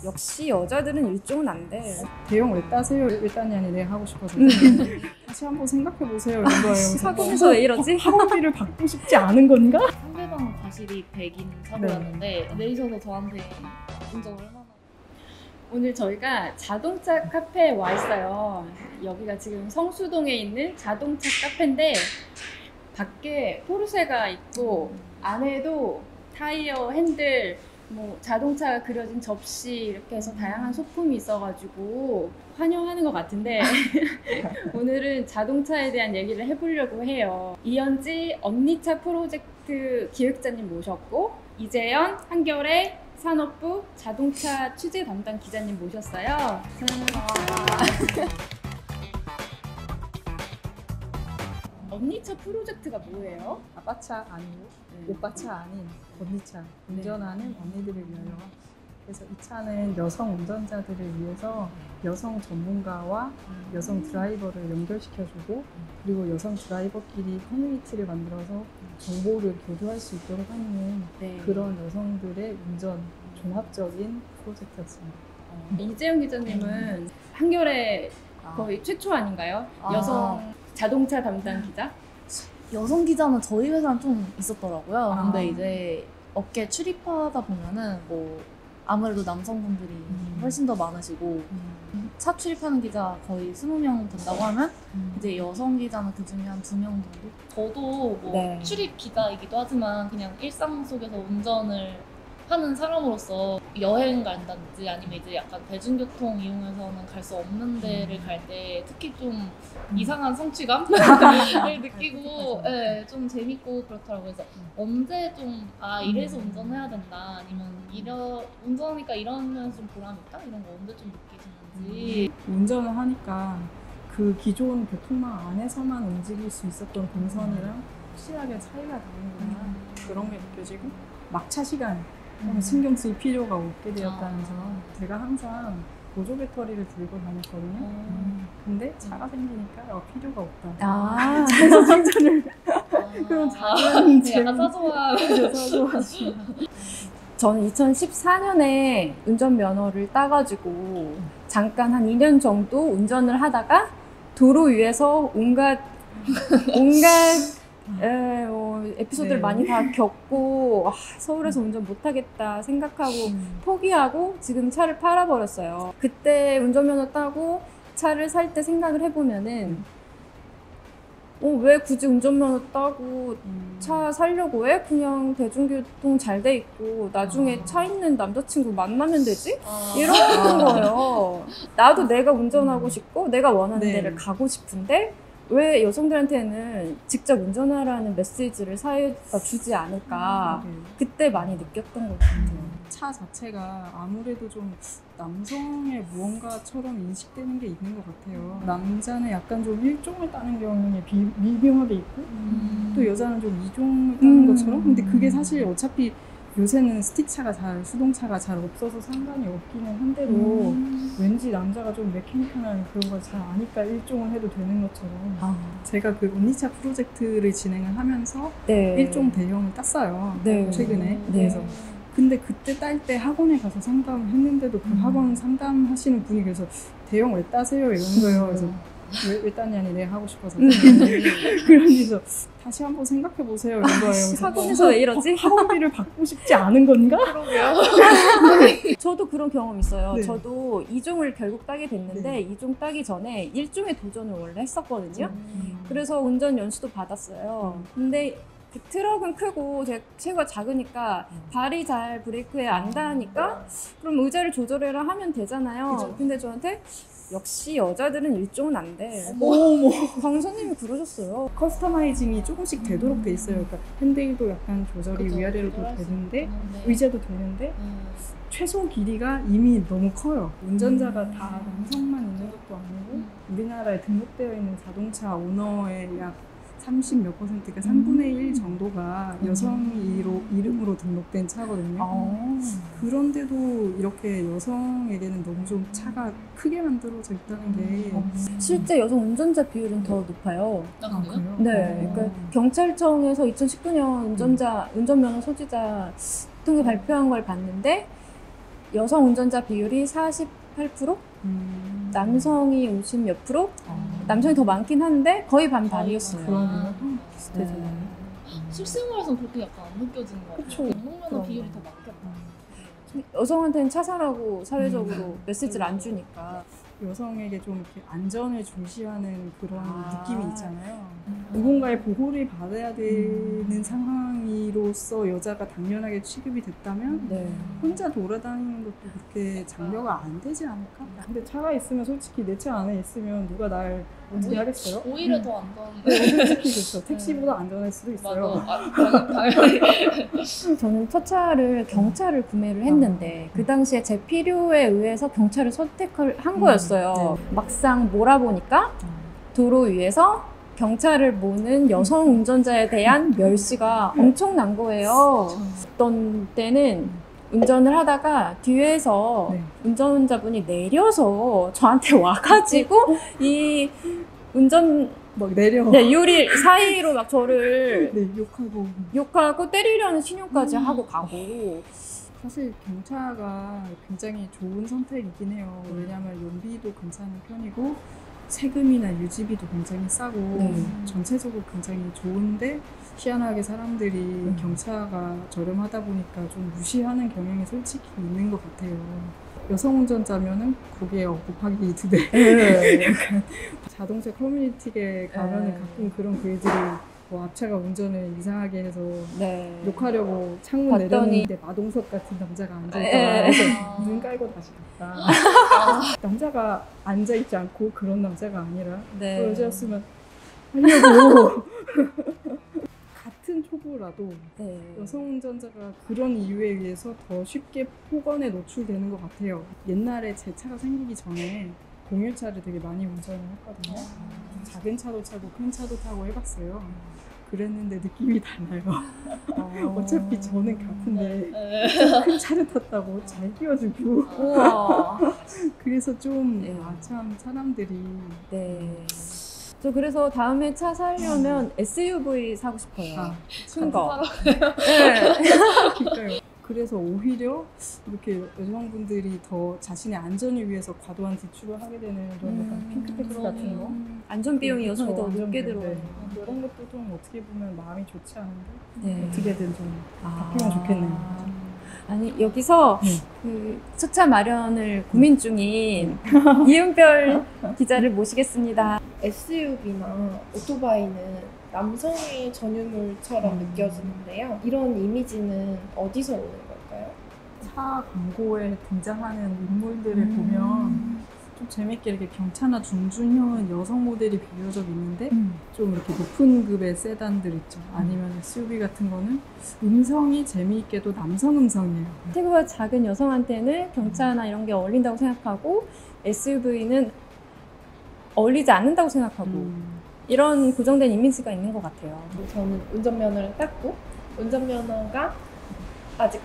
역시 여자들은 일종은 안 돼. 대형 왜 따세요? 왜 따냐? 아니 내가 하고 싶어서. 다시 한번 생각해보세요 이런 거예요. 학원에서 왜 이러지? 학원비를 받고 싶지 않은 건가? 상대방 과실이 100인 사고였는데 내리셔서 저한테 인정을 얼마나. 오늘 저희가 자동차 카페에 와 있어요. 여기가 지금 성수동에 있는 자동차 카페인데 밖에 포르쉐가 있고 안에도 타이어, 핸들, 뭐 자동차가 그려진 접시 이렇게 해서 다양한 소품이 있어가지고 환영하는 것 같은데 오늘은 자동차에 대한 얘기를 해보려고 해요. 이현지 언니차 프로젝트 기획자님 모셨고 이재현 한겨레 산업부 자동차 취재 담당 기자님 모셨어요. 언니차 프로젝트가 뭐예요? 아빠차 아니고 오빠차 아닌 언니차 운전하는 언니들을 위하여. 그래서 이 차는 여성 운전자들을 위해서 여성 전문가와 여성 드라이버를 연결시켜주고 그리고 여성 드라이버끼리 커뮤니티를 만들어서 정보를 교류할 수 있도록 하는 그런 여성들의 운전 종합적인 프로젝트였습니다. 이재현 기자님은 한겨레 거의 최초 아닌가요? 여성 자동차 담당 기자? 여성 기자는 저희 회사는 좀 있었더라고요. 아. 근데 이제 업계 출입하다 보면은 뭐 아무래도 남성분들이 훨씬 더 많으시고 차 출입하는 기자 거의 20명 된다고 하면 이제 여성 기자는 그 중에 한 2명 정도? 저도 뭐 네. 출입 기자이기도 하지만 그냥 일상 속에서 운전을 하는 사람으로서 여행 간다든지 아니면 이제 약간 대중교통 이용해서는 갈 수 없는 데를 갈 때 특히 좀 이상한 성취감을 느끼고 예, 좀 재밌고 그렇더라고요. 그래서 언제 좀 이래서 운전해야 된다 아니면 운전하니까 이런 면에서 좀 보람 있다 이런 거 언제 좀 느끼시는지. 운전을 하니까 그 기존 교통망 안에서만 움직일 수 있었던 동선이랑 확실하게 차이가 나는구나 그런 게 느껴지고 막차 시간 신경 쓸 필요가 없게 되었다는 점. 제가 항상 보조 배터리를 들고 다녔거든요. 근데 차가 생기니까 필요가 없다. 차에서 충전을 그런 작은 약간 사소한 사소하지. 저는 2014년에 운전면허를 따가지고 잠깐 한 2년 정도 운전을 하다가 도로 위에서 온갖 에피소드를 네. 많이 다 겪고 서울에서 운전 못하겠다 생각하고 포기하고 지금 차를 팔아버렸어요. 그때 운전면허 따고 차를 살 때 생각을 해보면은 왜 굳이 운전면허 따고 차 살려고 해? 그냥 대중교통 잘 돼 있고 나중에 차 있는 남자친구 만나면 되지? 이러는 거예요. 나도 내가 운전하고 싶고 내가 원하는 네. 데를 가고 싶은데 왜 여성들한테는 직접 운전하라는 메시지를 사회가 주지 않을까 그때 많이 느꼈던 것 같아요. 차 자체가 아무래도 좀 남성의 무언가처럼 인식되는 게 있는 것 같아요. 남자는 약간 좀 일종을 따는 경향이 미묘하게 있고 또 여자는 좀 이종을 따는 것처럼. 근데 그게 사실 어차피 요새는 스틱차가 수동차가 잘 없어서 상관이 없기는 한데도 왠지 남자가 좀 메케니컬한 그런 걸 잘 아니까 일종을 해도 되는 것처럼. 제가 그 언니차 프로젝트를 진행을 하면서 일종 대형을 땄어요. 최근에. 그래서 근데 그때 딸 때 학원에 가서 상담을 했는데도 그 학원 상담하시는 분이 그래서 대형 왜 따세요? 이런 거예요. 그래서 왜 따냐? 아니 내가 하고 싶어서. 그러면서 다시 한번 생각해보세요 이런 거예요. 학원에서 왜 이러지? 학원비를 받고 싶지 않은 건가? 저도 그런 경험 있어요. 네. 저도 2종을 결국 따게 됐는데 2종 따기 전에 1종의 도전을 원래 했었거든요. 그래서 운전 연수도 받았어요. 근데 그 트럭은 크고 제 체구가 작으니까 발이 잘 브레이크에 안 닿으니까 그럼 의자를 조절해라 하면 되잖아요. 그죠. 근데 저한테 역시 여자들은 일종은 안 돼. 어머. 강사님이 그러셨어요. 커스터마이징이 조금씩 되도록 돼 있어요. 그러니까 핸들도 약간 조절이 그죠. 위아래로도 조절할 수 되는데 있는데. 의자도 되는데 최소 길이가 이미 너무 커요. 운전자가 다 남성만 있는 것도 아니고 우리나라에 등록되어 있는 자동차 오너의 약 30 몇 %가 3분의 1 정도가 여성 이름으로 등록된 차거든요. 그런데도 이렇게 여성에게는 너무 좀 차가 크게 만들어져 있다는 게 실제 여성 운전자 비율은 더 높아요. 그래요? 네, 그러니까 경찰청에서 2019년 운전면허 소지자 통계 발표한 걸 봤는데 여성 운전자 비율이 48%? 남성이 50 몇 프로? 남성이 더 많긴 한데 거의 반반이었어요. 그러네요. 네. 비슷해지네요. 실생활에서는 그렇게 약간 안 느껴지는 것 같아요. 그쵸. 운동면허 그럼. 비율이 더 많겠다. 여성한테는 차사라고 사회적으로 메시지를 안 주니까. 여성에게 좀 이렇게 안전을 중시하는 그런 아. 느낌이 있잖아요. 누군가의 보호를 받아야 되는 상황이로서 여자가 당연하게 취급이 됐다면 네. 혼자 돌아다니는 것도 그렇게 장려가 안 되지 않을까? 근데 차가 있으면 솔직히 내 차 안에 있으면 누가 날 어떻게 하겠어요? 오히려 더 안전. 솔직히 그렇죠. 택시보다 안전할 수도 있어요. 맞아. 당연히. 저는 첫 차를 경차를 구매를 했는데 그 당시에 제 필요에 의해서 경차를 선택을 한 거였어요. 막상 몰아보니까 도로 위에서 경차를 모는 여성 운전자에 대한 멸시가 엄청난 거예요. 어떤 때는 운전을 하다가 뒤에서 네. 운전자분이 내려서 저한테 와가지고 이 운전 막 내려. 유리 사이로 막 저를 네, 욕하고. 때리려는 신용까지 하고 가고. 사실 경차가 굉장히 좋은 선택이긴 해요. 왜냐하면 연비도 괜찮은 편이고 세금이나 유지비도 굉장히 싸고 전체적으로 굉장히 좋은데 희한하게 사람들이 경차가 저렴하다 보니까 좀 무시하는 경향이 솔직히 있는 것 같아요. 여성 운전자면은 거기에 곱하기 2배. 약간 자동차 커뮤니티에 가면은 가끔 그런 글들이 뭐 앞차가 운전을 이상하게 해서 욕하려고 창문 내렸는데 마동석 같은 남자가 앉아있다가 해서 눈 깔고 다시 갔다. 남자가 앉아있지 않고 그런 남자가 아니라 여자였으면 하려고 같은 초보라도 여성 운전자가 그런 이유에 의해서 더 쉽게 폭언에 노출되는 것 같아요. 옛날에 제 차가 생기기 전에 공유차를 되게 많이 운전을 했거든요. 작은 차도 타고 큰 차도 타고 해봤어요. 그랬는데 느낌이 달라요. 어차피 저는 같은데 큰 차를 탔다고 잘 끼워주고 그래서 좀 참 사람들이 저 그래서 다음에 차 사려면 SUV 사고 싶어요. 큰 거. 그러니까요. 그래서 오히려 이렇게 여성분들이 더 자신의 안전을 위해서 과도한 지출을 하게 되는 그런 약간 핑크택스 같은 거. 안전 비용이 여성이 더 높게 들어요. 그런 것도 좀 어떻게 보면 마음이 좋지 않은데 어떻게든 좀 아. 바뀌면 좋겠네요. 아니 여기서 그 첫차 마련을 고민 중인 이은별 기자를 모시겠습니다. SUV나 오토바이는 남성의 전유물처럼 느껴지는데요. 이런 이미지는 어디서 오는 걸까요? 차 광고에 등장하는 인물들을 보면 좀 재밌게 이렇게 경차나 중중형 여성 모델이 비교적 있는데 좀 이렇게 높은 급의 세단들 있죠. 아니면 SUV 같은 거는 음성이 재미있게도 남성 음성이에요. 태그가 작은 여성한테는 경차나 이런 게 어울린다고 생각하고 SUV는 어울리지 않는다고 생각하고 이런 고정된 이미지가 있는 것 같아요. 저는 운전면허를 땄고 운전면허가 아직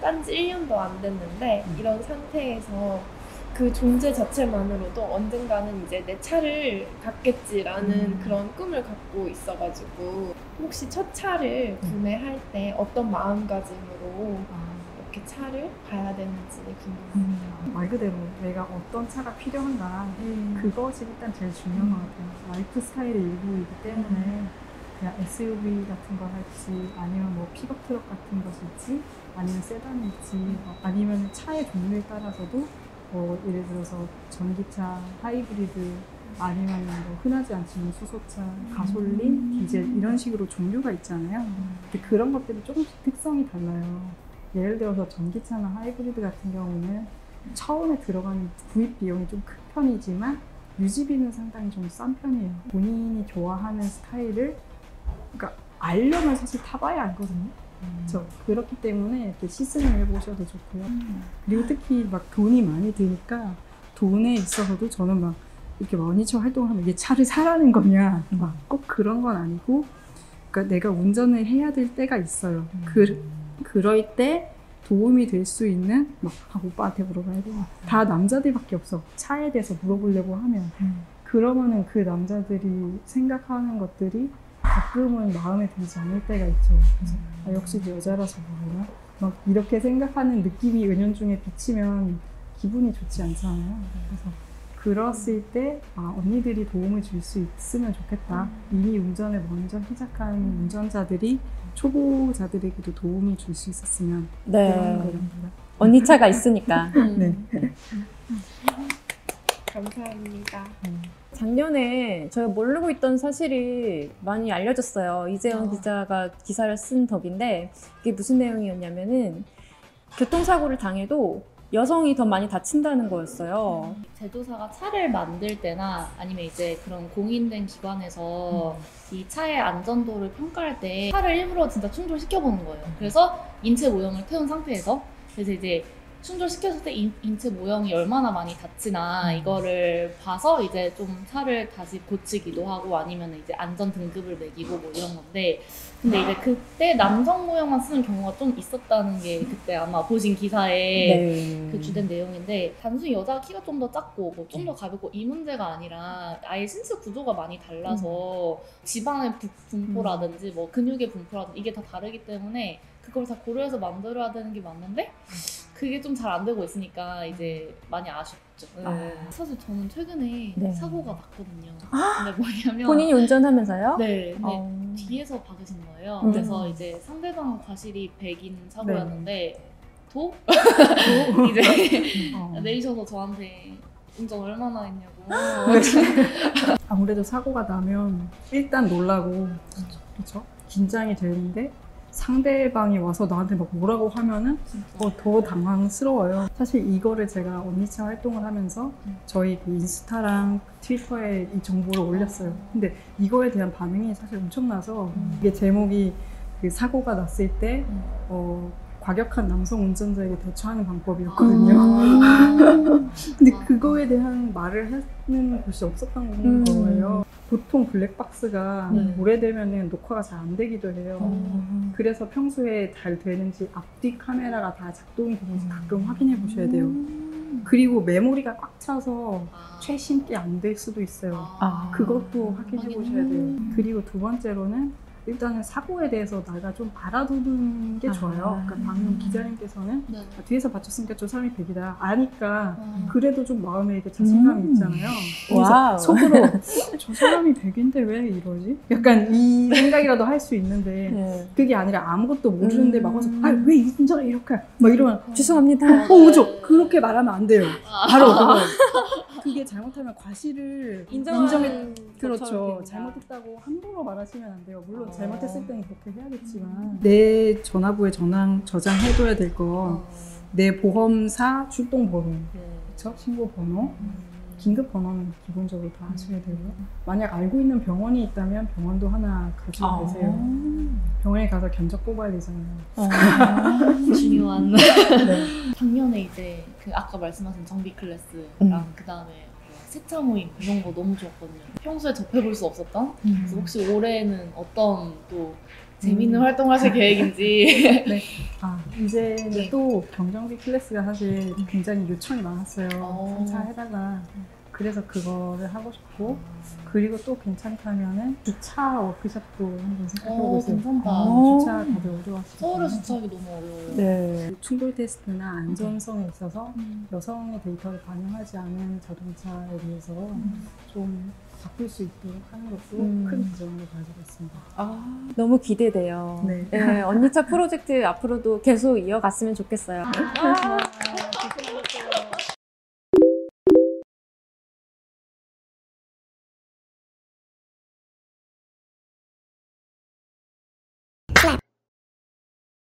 딴지 1년도 안 됐는데 이런 상태에서 그 존재 자체만으로도 언젠가는 이제 내 차를 갖겠지라는 그런 꿈을 갖고 있어가지고 혹시 첫 차를 구매할 때 어떤 마음가짐으로 이렇게 차를 봐야 되는지 궁금합니다. 말 그대로 내가 어떤 차가 필요한가 그것이 일단 제일 중요한 것 같아요. 라이프 스타일의 일부이기 때문에 그냥 SUV 같은 걸 할지 아니면 뭐 픽업 트럭 같은 것일지 아니면 세단일지 아니면 차의 종류에 따라서도 뭐 예를 들어서 전기차, 하이브리드 아니면 뭐 흔하지 않지만 수소차, 가솔린, 디젤 이런 식으로 종류가 있잖아요. 근데 그런 것들이 조금씩 특성이 달라요. 예를 들어서 전기차나 하이브리드 같은 경우는 처음에 들어가는 구입 비용이 좀 큰 편이지만 유지비는 상당히 좀 싼 편이에요. 본인이 좋아하는 스타일을 그러니까 알려면 사실 타봐야 알거든요. 그렇죠. 그렇기 때문에 이렇게 시승을 해보셔도 좋고요. 그리고 특히 막 돈이 많이 드니까 돈에 있어서도 저는 막 이렇게 머니처 활동을 하면 이게 차를 사라는 거냐 막 꼭 그런 건 아니고 그러니까 내가 운전을 해야 될 때가 있어요. 그럴 때 도움이 될 수 있는 막 오빠한테 물어봐야 돼요. 다 남자들밖에 없어. 차에 대해서 물어보려고 하면 그러면은 그 남자들이 생각하는 것들이 가끔은 마음에 들지 않을 때가 있죠. 그래서 역시 여자라서 그러나 막 이렇게 생각하는 느낌이 은연중에 비치면 기분이 좋지 않잖아요. 그래서 그랬을 때 언니들이 도움을 줄 수 있으면 좋겠다. 이미 운전을 먼저 시작한 운전자들이 초보자들에게도 도움을 줄 수 있었으면 네. 그런 거랍니다. 언니 차가 있으니까. 네. 감사합니다. 작년에 저희가 모르고 있던 사실이 많이 알려졌어요. 이재영 기자가 기사를 쓴 덕인데 이게 무슨 내용이었냐면은 교통사고를 당해도 여성이 더 많이 다친다는 거였어요. 제조사가 차를 만들 때나 아니면 이제 그런 공인된 기관에서 이 차의 안전도를 평가할 때 차를 일부러 진짜 충돌시켜보는 거예요. 그래서 인체 모형을 태운 상태에서 그래서 이제 충돌시켰을 때 인체 모형이 얼마나 많이 다치나 이거를 봐서 이제 좀 차를 다시 고치기도 하고 아니면 이제 안전 등급을 매기고 뭐 이런 건데 근데 이제 그때 남성 모형만 쓰는 경우가 좀 있었다는 게 그때 아마 보신 기사에 네. 그 주된 내용인데 단순히 여자가 키가 좀 더 작고 뭐 좀 더 가볍고 이 문제가 아니라 아예 신체 구조가 많이 달라서 지방의 분포라든지 뭐 근육의 분포라든지 이게 다 다르기 때문에 그걸 다 고려해서 만들어야 되는 게 맞는데 그게 좀 잘 안 되고 있으니까 이제 많이 아쉽죠. 네. 사실 저는 최근에 네. 사고가 났거든요. 근데 뭐냐면 본인이 운전하면서? 네, 근데 어. 뒤에서 박으신 거예요. 음. 그래서 이제 상대방 과실이 100인 사고였는데 도? 네. 이제 어. 내리셔서 저한테 운전 얼마나 했냐고. 아무래도 사고가 나면 일단 놀라고 그렇죠? 긴장이 되는데 상대방이 와서 나한테 막 뭐라고 하면은 더 당황스러워요. 사실 이거를 제가 언니차 활동을 하면서 저희 그 인스타랑 트위터에 이 정보를 올렸어요. 근데 이거에 대한 반응이 사실 엄청나서 이게 제목이 그 사고가 났을 때 과격한 남성 운전자에게 대처하는 방법이었거든요. 근데 그거에 대한 말을 하는 곳이 없었던 거예요. 보통 블랙박스가 네. 오래되면 녹화가 잘 안 되기도 해요. 그래서 평소에 잘 되는지 앞뒤 카메라가 다 작동이 되는지 가끔 확인해 보셔야 돼요. 그리고 메모리가 꽉 차서 최신 게 안 될 수도 있어요. 그것도 확인해 보셔야 돼요. 그리고 두 번째로는 일단은 사고에 대해서 내가 좀 알아두는 게 좋아요. 그러니까 방금 기자님께서는 네. 뒤에서 받쳤으니까 저 사람이 100이다. 아니까 그래도 좀 마음에 이렇게 자신감이 있잖아요. 그래서 와우. 속으로 저 사람이 100인데 왜 이러지? 약간 이 생각이라도 할 수 있는데 네. 그게 아니라 아무것도 모르는데 막 와서 왜 이 운전을 이렇게 해? 막 이러면 죄송합니다. 그죠? 그렇게 말하면 안 돼요. 바로 그게 잘못하면 과실을 인정하는 그렇죠. 것처럼 잘못했다고 함부로 말하시면 안 돼요. 물론 잘못했을 때는 그렇게 해야겠지만 내 전화부에 저장해둬야 될 거 내 보험사 출동 번호, 그렇죠? 신고 번호, 긴급 번호는 기본적으로 다 하셔야 되고요. 만약 알고 있는 병원이 있다면 병원도 하나 가지고 계세요. 병원에 가서 견적 뽑아야 되잖아요. 중요한. 네. 작년에 이제 그 아까 말씀하신 정비 클래스랑 그 다음에 세차 모임 이런 거 너무 좋았거든요. 평소에 접해볼 수 없었던. 그래서 혹시 올해는 어떤 또 재밌는 활동을 하실 계획인지. 네. 이제는 또 경정비 클래스가 사실 굉장히 요청이 많았어요. 세차해달라. 그래서 그거를 하고 싶고, 그리고 또 괜찮다면은 주차 워크숍도 한번 생각해보고 있어요. 괜찮다. 주차 다들 어려워하시고. 서울에 주차하기 너무 어려워요. 네. 충돌 테스트나 안전성에 있어서 여성의 데이터를 반영하지 않은 자동차에 대해서 좀 바꿀 수 있도록 하는 것도 큰 비전으로 가지고 있습니다. 너무 기대돼요. 네. 네, 언니차 프로젝트 앞으로도 계속 이어갔으면 좋겠어요.